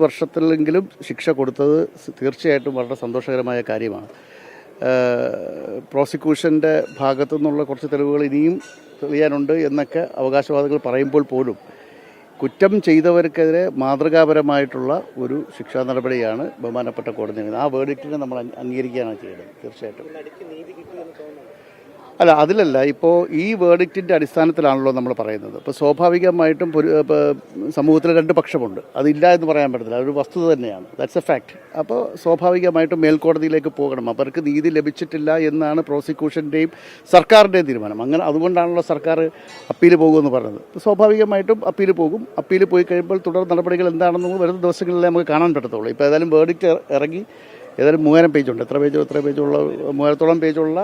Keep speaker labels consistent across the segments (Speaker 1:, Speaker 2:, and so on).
Speaker 1: വർഷത്തിലെങ്കിലും ശിക്ഷ കൊടുത്തത് തീർച്ചയായിട്ടും വളരെ സന്തോഷകരമായ കാര്യമാണ്. പ്രോസിക്യൂഷൻ്റെ ഭാഗത്തു നിന്നുള്ള കുറച്ച് തെളിവുകൾ ഇനിയും തെളിയാനുണ്ട് എന്നൊക്കെ അവകാശവാദികൾ പറയുമ്പോൾ പോലും കുറ്റം ചെയ്തവർക്കെതിരെ മാതൃകാപരമായിട്ടുള്ള ഒരു ശിക്ഷാ നടപടിയാണ് ബഹുമാനപ്പെട്ട കോടതി. ആ വേർഡിക്റ്റിനെ നമ്മൾ അംഗീകരിക്കുകയാണ് ചെയ്യുന്നത്. തീർച്ചയായിട്ടും അല്ല, അതിലല്ല. ഇപ്പോൾ ഈ വേർഡിക്റ്റിൻ്റെ അടിസ്ഥാനത്തിലാണല്ലോ നമ്മൾ പറയുന്നത്. ഇപ്പോൾ സ്വാഭാവികമായിട്ടും സമൂഹത്തിൽ രണ്ട് പക്ഷമുണ്ട്, അതില്ല എന്ന് പറയാൻ പറ്റത്തില്ല, അതൊരു വസ്തുത തന്നെയാണ്. That's A fact. അപ്പോൾ സ്വാഭാവികമായിട്ടും മേൽക്കോടതിയിലേക്ക് പോകണം. അവർക്ക് നീതി ലഭിച്ചിട്ടില്ല എന്നാണ് പ്രോസിക്യൂഷൻ്റെയും സർക്കാരിൻ്റെയും തീരുമാനം. അങ്ങനെ അതുകൊണ്ടാണല്ലോ സർക്കാർ അപ്പീൽ പോകുമെന്ന് പറഞ്ഞത്. സ്വാഭാവികമായിട്ടും അപ്പീൽ പോകും. അപ്പീൽ പോയി കഴിയുമ്പോൾ തുടർ നടപടികൾ എന്താണെന്ന് വരുന്ന ദിവസങ്ങളിലേ നമുക്ക് കാണാൻ പറ്റത്തുള്ളൂ. ഇപ്പോൾ ഏതായാലും വേർഡിക്റ്റ് ഇറങ്ങി. ഏതായാലും 3000 പേജുണ്ട്. എത്ര പേജുള്ള 3000-ഓളം പേജുള്ള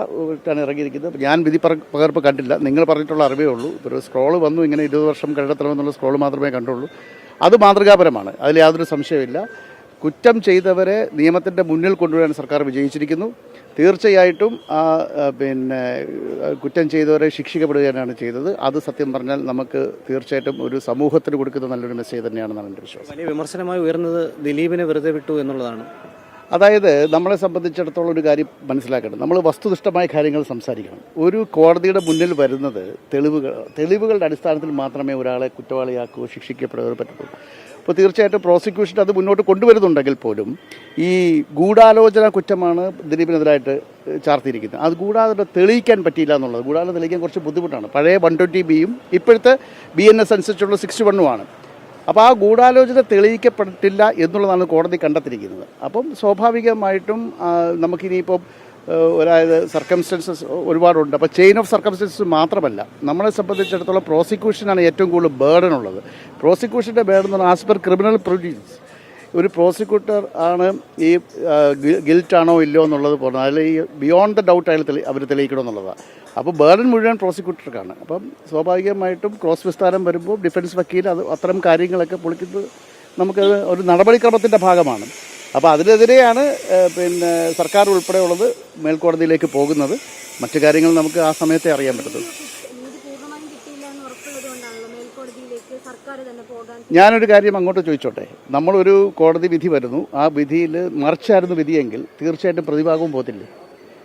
Speaker 1: ആണ് ഇറങ്ങിയിരിക്കുന്നത്. ഞാൻ വിധി പകർപ്പ് കണ്ടില്ല, നിങ്ങൾ പറഞ്ഞിട്ടുള്ള അറിവേ ഉള്ളൂ. ഒരു സ്ക്രോള് വന്നു, ഇങ്ങനെ 20 വർഷം കണ്ടെത്തണമെന്നുള്ള സ്ക്രോള് മാത്രമേ കണ്ടുള്ളൂ. അത് മാതൃകാപരമാണ്, അതിൽ യാതൊരു സംശയമില്ല. കുറ്റം ചെയ്തവരെ നിയമത്തിൻ്റെ മുന്നിൽ കൊണ്ടുവരാൻ സർക്കാർ വിജയിച്ചിരിക്കുന്നു. തീർച്ചയായിട്ടും കുറ്റം ചെയ്തവരെ ശിക്ഷിക്കപ്പെടുകയാണ് ചെയ്തത്. അത് സത്യം പറഞ്ഞാൽ നമുക്ക് തീർച്ചയായിട്ടും ഒരു സമൂഹത്തിന് കൊടുക്കുന്ന നല്ലൊരു മെസ്സേജ് തന്നെയാണെന്നാണ് എൻ്റെ വിശ്വാസം.
Speaker 2: വലിയ വിമർശനമായി ഉയർന്നത് ദിലീപിനെ വെറുതെ വിട്ടു എന്നുള്ളതാണ്.
Speaker 1: അതായത് നമ്മളെ സംബന്ധിച്ചിടത്തോളം ഒരു കാര്യം മനസ്സിലാക്കണം, നമ്മൾ വസ്തുനിഷ്ഠമായ കാര്യങ്ങൾ സംസാരിക്കണം. ഒരു കോടതിയുടെ മുന്നിൽ വരുന്നത് തെളിവുകളുടെ അടിസ്ഥാനത്തിൽ മാത്രമേ ഒരാളെ കുറ്റവാളിയാക്കുകയോ ശിക്ഷിക്കപ്പെടുകയോ പറ്റത്തുള്ളൂ. അപ്പോൾ തീർച്ചയായിട്ടും പ്രോസിക്യൂഷൻ അത് മുന്നോട്ട് കൊണ്ടുവരുന്നുണ്ടെങ്കിൽ പോലും ഈ ഗൂഢാലോചന കുറ്റമാണ് ദിലീപിനെതിരായിട്ട് ചാർത്തിയിരിക്കുന്നത്. അത് ഗൂഢാലോചന തെളിയിക്കാൻ പറ്റിയില്ല എന്നുള്ളത്. ഗൂഢാലോചന തെളിയിക്കാൻ കുറച്ച് ബുദ്ധിമുട്ടാണ്. പഴയ 120B-യും ഇപ്പോഴത്തെ BNS അനുസരിച്ചുള്ള 61-ഉമാണ്. അപ്പോൾ ആ ഗൂഢാലോചന തെളിയിക്കപ്പെട്ടില്ല എന്നുള്ളതാണ് കോടതി കണ്ടെത്തിയിരിക്കുന്നത്. അപ്പം സ്വാഭാവികമായിട്ടും നമുക്കിനിയിപ്പം അതായത് സർക്കംസ്റ്റൻസസ് ഒരുപാടുണ്ട്. അപ്പോൾ ചെയിൻ ഓഫ് സർക്കംസ്റ്റൻസസ് മാത്രമല്ല, നമ്മളെ സംബന്ധിച്ചിടത്തോളം പ്രോസിക്യൂഷനാണ് ഏറ്റവും കൂടുതൽ ബേർഡൻ ഉള്ളത്. പ്രോസിക്യൂഷൻ്റെ ബേർഡൻ എന്ന് പറഞ്ഞാൽ ആസ് പെർ ക്രിമിനൽ പ്രൊസീജിയേഴ്സ് ഒരു പ്രോസിക്യൂട്ടർ ആണ് ഈ ഗിൽറ്റാണോ ഇല്ലയോ എന്നുള്ളത് പറഞ്ഞത്. അതിൽ ഈ ബിയോണ്ട് ദ ഡൗട്ട് അവർ തെളിയിക്കണമെന്നുള്ളതാണ്. അപ്പോൾ ബേർഡൻ മുഴുവൻ പ്രോസിക്യൂട്ടർക്കാണ്. അപ്പം സ്വാഭാവികമായിട്ടും ക്രോസ് വിസ്താരം വരുമ്പോൾ ഡിഫൻസ് വക്കീൽ അത്തരം കാര്യങ്ങളൊക്കെ പൊളിക്കുന്നത് നമുക്കത് ഒരു നടപടിക്രമത്തിൻ്റെ ഭാഗമാണ്. അപ്പോൾ അതിനെതിരെയാണ് സർക്കാർ ഉൾപ്പെടെയുള്ളത് മേൽക്കോടതിയിലേക്ക് പോകുന്നത്. മറ്റു കാര്യങ്ങൾ നമുക്ക് ആ സമയത്തെ അറിയാൻ പറ്റത്തുള്ളൂ. ഞാനൊരു കാര്യം അങ്ങോട്ട് ചോദിച്ചോട്ടെ, നമ്മളൊരു കോടതി വിധി വരുന്നു, ആ വിധിയിൽ മറിച്ചായിരുന്നു വിധിയെങ്കിൽ തീർച്ചയായിട്ടും പ്രതിഭാഗവും പോകത്തില്ലേ?